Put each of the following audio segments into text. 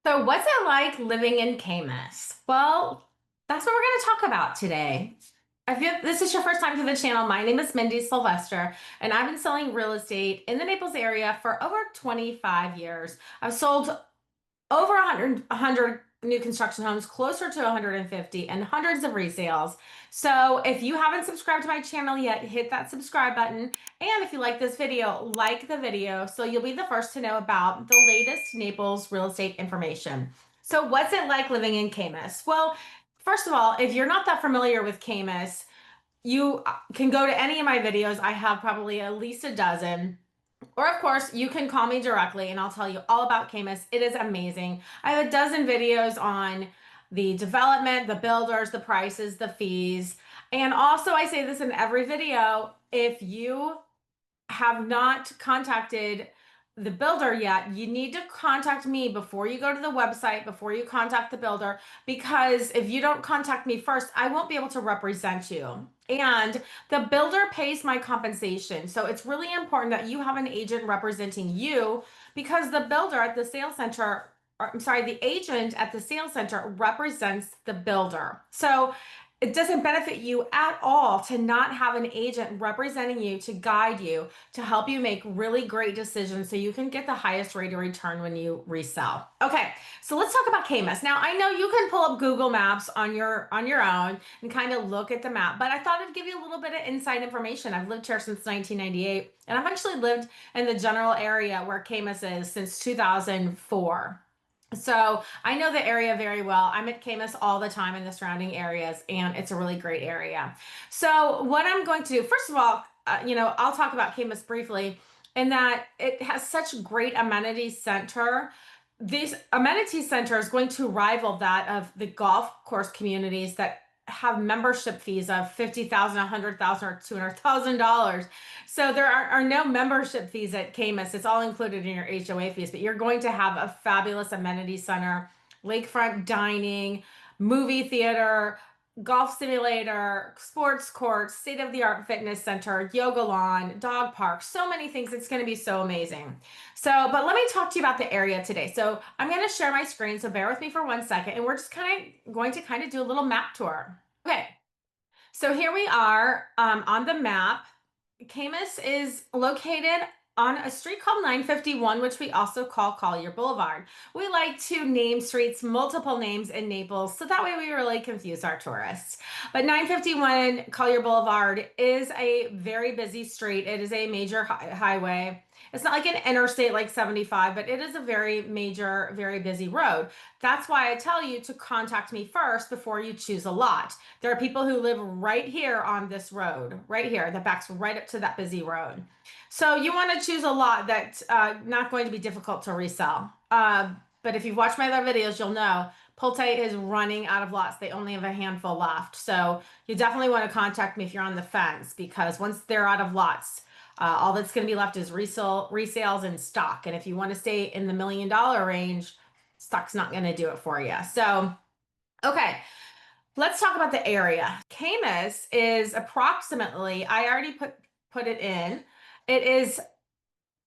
So, what's it like living in Caymas? Well, that's what we're going to talk about today. If this is your first time to the channel, my name is Mindy Sylvester, and I've been selling real estate in the Naples area for over 25 years. I've sold over 100 new construction homes, closer to 150, and hundreds of resales. So if you haven't subscribed to my channel yet, hit that subscribe button. And if you like this video, like the video so you'll be the first to know about the latest Naples real estate information. So what's it like living in Caymas? Well, first of all, if you're not that familiar with Caymas, you can go to any of my videos. I have probably at least a dozen. Or, of course, you can call me directly and I'll tell you all about Caymas. It is amazing. I have a dozen videos on the development, the builders, the prices, the fees. And also, I say this in every video, if you have not contacted the builder yet, you need to contact me before you go to the website, before you contact the builder, because if you don't contact me first, I won't be able to represent you. And the builder pays my compensation. So it's really important that you have an agent representing you because the builder at the sales center, or I'm sorry, the agent at the sales center represents the builder. So it doesn't benefit you at all to not have an agent representing you to guide you, to help you make really great decisions so you can get the highest rate of return when you resell. Okay, so let's talk about Caymas. Now, I know you can pull up Google Maps on your own and kind of look at the map, but I thought I'd give you a little bit of inside information. I've lived here since 1998, and I've actually lived in the general area where Caymas is since 2004. So I know the area very well. I'm at Caymas all the time in the surrounding areas, and it's a really great area. So what I'm going to do, first of all, I'll talk about Caymas briefly in that it has such great amenity center. This amenity center is going to rival that of the golf course communities that have membership fees of 50,000, 100,000, or $200,000. So there are no membership fees at Caymas. It's all included in your HOA fees, but you're going to have a fabulous amenity center, lakefront dining, movie theater, golf simulator, sports courts, state-of-the-art fitness center, yoga lawn, dog park, so many things. It's going to be so amazing. So, but let me talk to you about the area today. So I'm going to share my screen, so bear with me for 1 second, and we're just going to do a little map tour. Okay, so here we are on the map. Caymas is located on a street called 951, which we also call Collier Boulevard. We like to name streets multiple names in Naples, so that way we really confuse our tourists. But 951 Collier Boulevard is a very busy street. It is a major highway. It's not like an interstate like 75, but it is a very major, very busy road. That's why I tell you to contact me first before you choose a lot. There are people who live right here on this road, right here, that backs right up to that busy road. So you want to choose a lot that's not going to be difficult to resell. But if you've watched my other videos, you'll know Pulte is running out of lots. They only have a handful left. So you definitely want to contact me if you're on the fence, because once they're out of lots, all that's going to be left is resales and stock. And if you want to stay in the $1 million range, stock's not going to do it for you. So, okay. Let's talk about the area. Caymas is approximately, I already put it in. It is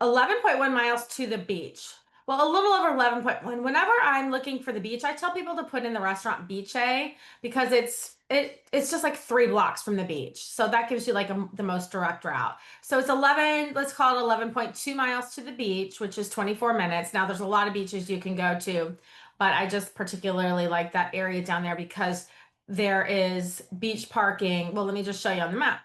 11.1 miles to the beach. Well, a little over 11.1. Whenever I'm looking for the beach, I tell people to put in the restaurant Beach A because it's just like 3 blocks from the beach. So that gives you like the most direct route. So it's 11, let's call it 11.2 miles to the beach, which is 24 minutes. Now there's a lot of beaches you can go to, but I just particularly like that area down there because there is beach parking. Well, let me just show you on the map.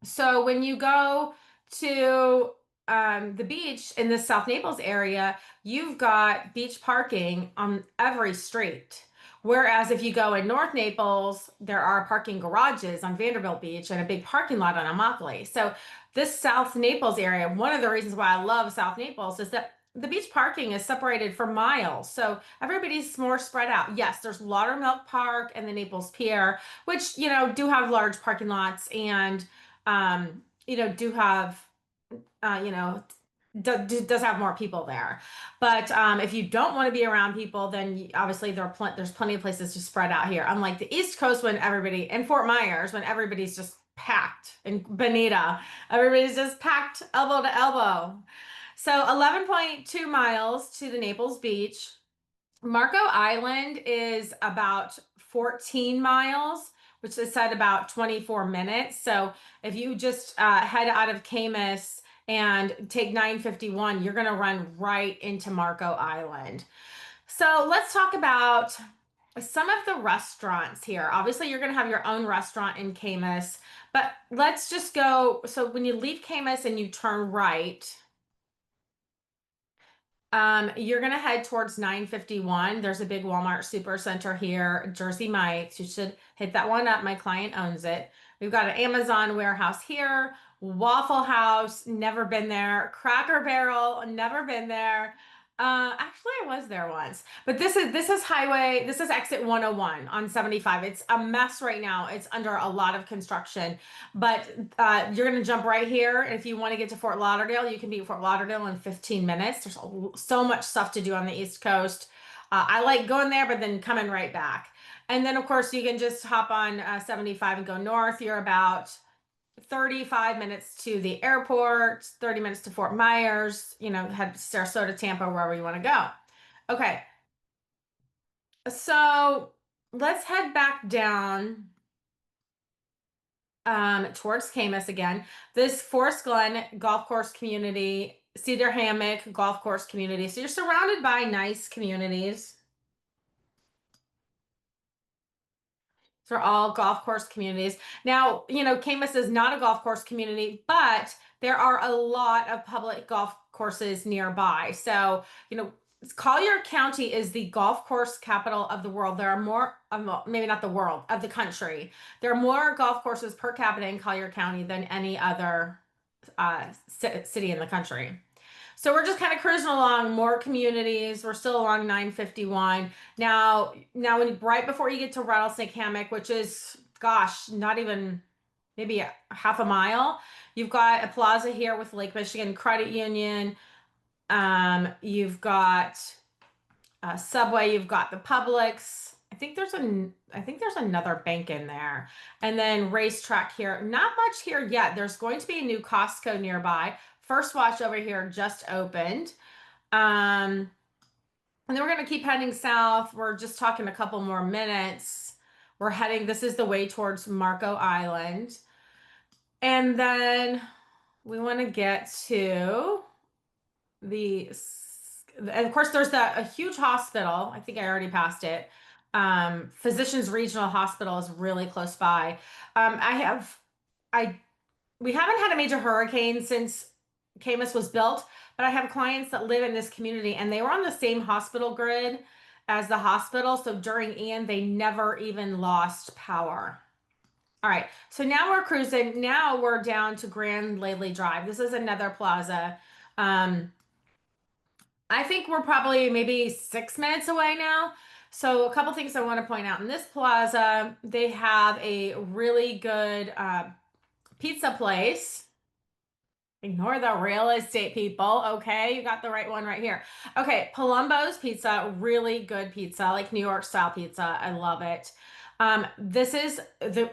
So when you go to the beach in the South Naples area, you've got beach parking on every street. Whereas if you go in North Naples, there are parking garages on Vanderbilt Beach and a big parking lot on Immokalee. So this South Naples area, one of the reasons why I love South Naples is that the beach parking is separated for miles. So everybody's more spread out. Yes, there's Laudermilk Park and the Naples Pier, which, do have large parking lots and do have, does have more people there. But if you don't want to be around people, then obviously there's plenty of places to spread out here. Unlike the East Coast and Fort Myers, when everybody's just packed, and Bonita, everybody's just packed elbow to elbow. So 11.2 miles to the Naples Beach. Marco Island is about 14 miles, which is at about 24 minutes. So if you just head out of Caymas and take 951, you're going to run right into Marco Island. So let's talk about some of the restaurants here. Obviously, you're going to have your own restaurant in Caymas, but let's just go. So when you leave Caymas and you turn right, you're gonna head towards 951. There's a big Walmart super center here, Jersey Mike's. You should hit that one up. My client owns it. We've got an Amazon warehouse here, Waffle House, never been there. Cracker Barrel, never been there. Actually, I was there once, but this is exit 101 on 75. It's a mess right now. It's under a lot of construction, but you're going to jump right here. If you want to get to Fort Lauderdale, you can be at Fort Lauderdale in 15 minutes. There's so much stuff to do on the East Coast. I like going there, but then coming right back. And then, of course, you can just hop on 75 and go north. You're about 35 minutes to the airport, 30 minutes to Fort Myers, head to Sarasota, Tampa, wherever you want to go. Okay, so let's head back down towards Caymas again. This Forest Glen golf course community, Cedar Hammock golf course community. So you're surrounded by nice communities. They're all golf course communities. Now, Caymas is not a golf course community, but there are a lot of public golf courses nearby. So, Collier County is the golf course capital of the world. There are more, well, maybe not the world, of the country. There are more golf courses per capita in Collier County than any other city in the country. So we're just kind of cruising along, more communities. We're still along 951. Now right before you get to Rattlesnake Hammock, which is, gosh, not even maybe a half a mile, you've got a plaza here with Lake Michigan Credit Union. You've got Subway, you've got the Publix. I think there's another bank in there. And then racetrack here. Not much here yet. There's going to be a new Costco nearby. First Watch over here just opened. And then we're going to keep heading south. We're just talking a couple more minutes. This is the way towards Marco Island. And then we want to get to and of course, there's a huge hospital. I think I already passed it. Physicians Regional Hospital is really close by. I we haven't had a major hurricane since Caymas was built, but I have clients that live in this community and they were on the same hospital grid as the hospital. So during Ian, they never even lost power. All right, so now we're cruising. Now we're down to Grand Lately Drive. This is another plaza. I think we're probably maybe 6 minutes away now. So a couple things I want to point out. In this plaza, they have a really good pizza place. Ignore the real estate people. Okay, you got the right one right here. Okay, Palumbo's Pizza, really good pizza, like New York style pizza. I love it. This is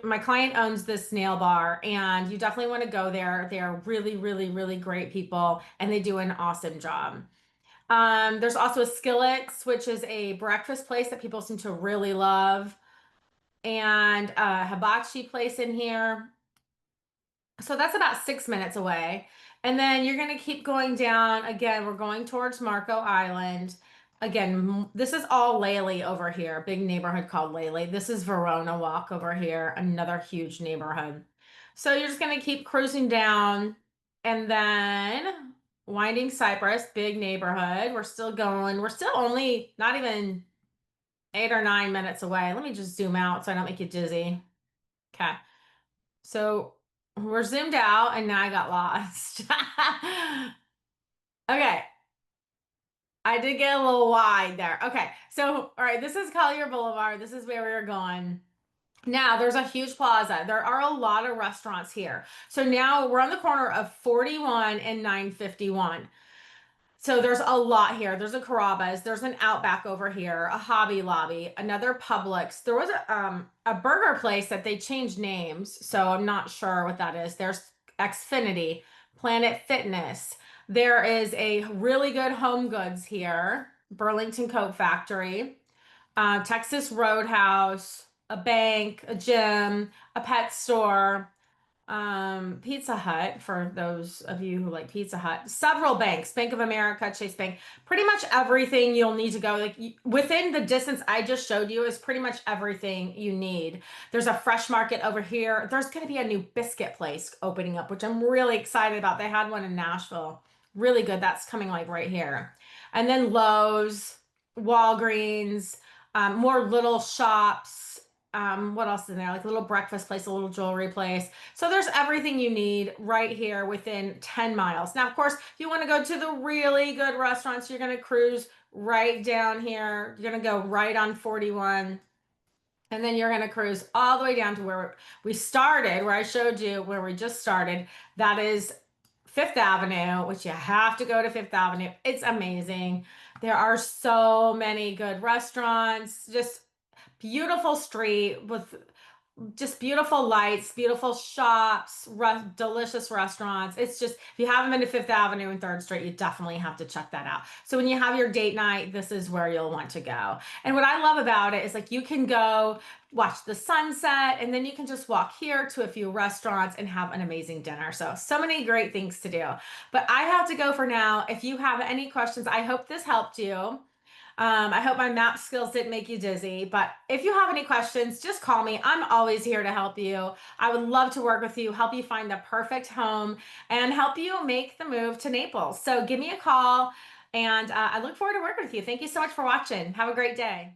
my client owns this nail bar, and you definitely want to go there. They're really, really, really great people, and they do an awesome job. There's also a Skillets, which is a breakfast place that people seem to really love, and a hibachi place in here. So that's about 6 minutes away. And then you're going to keep going down. Again, we're going towards Marco Island. Again, this is all Lely over here, big neighborhood called Lely. This is Verona Walk over here, another huge neighborhood. So you're just going to keep cruising down, and then Winding Cypress, big neighborhood. We're still going. We're still only not even 8 or 9 minutes away. Let me just zoom out so I don't make you dizzy. Okay. So we're zoomed out and now I got lost. Okay. I did get a little wide there. Okay. So, all right, this is Collier Boulevard. This is where we are going. Now, there's a huge plaza. There are a lot of restaurants here. So now we're on the corner of 41 and 951. So there's a lot here. There's a Carrabba's, there's an Outback over here, a Hobby Lobby, another Publix. There was a burger place that they changed names, so I'm not sure what that is. There's Xfinity, Planet Fitness. There is a really good Home Goods here. Burlington Coat Factory, Texas Roadhouse, a bank, a gym, a pet store, Pizza Hut, for those of you who like Pizza Hut, several banks, Bank of America, Chase Bank, pretty much everything you'll need to go. Like within the distance I just showed you is pretty much everything you need. There's a fresh market over here. There's going to be a new biscuit place opening up, which I'm really excited about. They had one in Nashville. Really good. That's coming like right here. And then Lowe's, Walgreens, more little shops. What else is in there? Like a little breakfast place, a little jewelry place. So there's everything you need right here within 10 miles. Now, of course, if you want to go to the really good restaurants, you're going to cruise right down here. You're going to go right on 41. And then you're going to cruise all the way down to where we started, where I showed you where we just started. That is Fifth Avenue, which you have to go to Fifth Avenue. It's amazing. There are so many good restaurants, just beautiful street with just beautiful lights, beautiful shops, delicious restaurants. It's just, if you haven't been to Fifth Avenue and Third Street, you definitely have to check that out. So when you have your date night, this is where you'll want to go. And what I love about it is like you can go watch the sunset and then you can just walk here to a few restaurants and have an amazing dinner. So many great things to do. But I have to go for now. If you have any questions, I hope this helped you. I hope my map skills didn't make you dizzy, but if you have any questions, just call me. I'm always here to help you. I would love to work with you, help you find the perfect home, and help you make the move to Naples. So give me a call, and I look forward to working with you. Thank you so much for watching. Have a great day.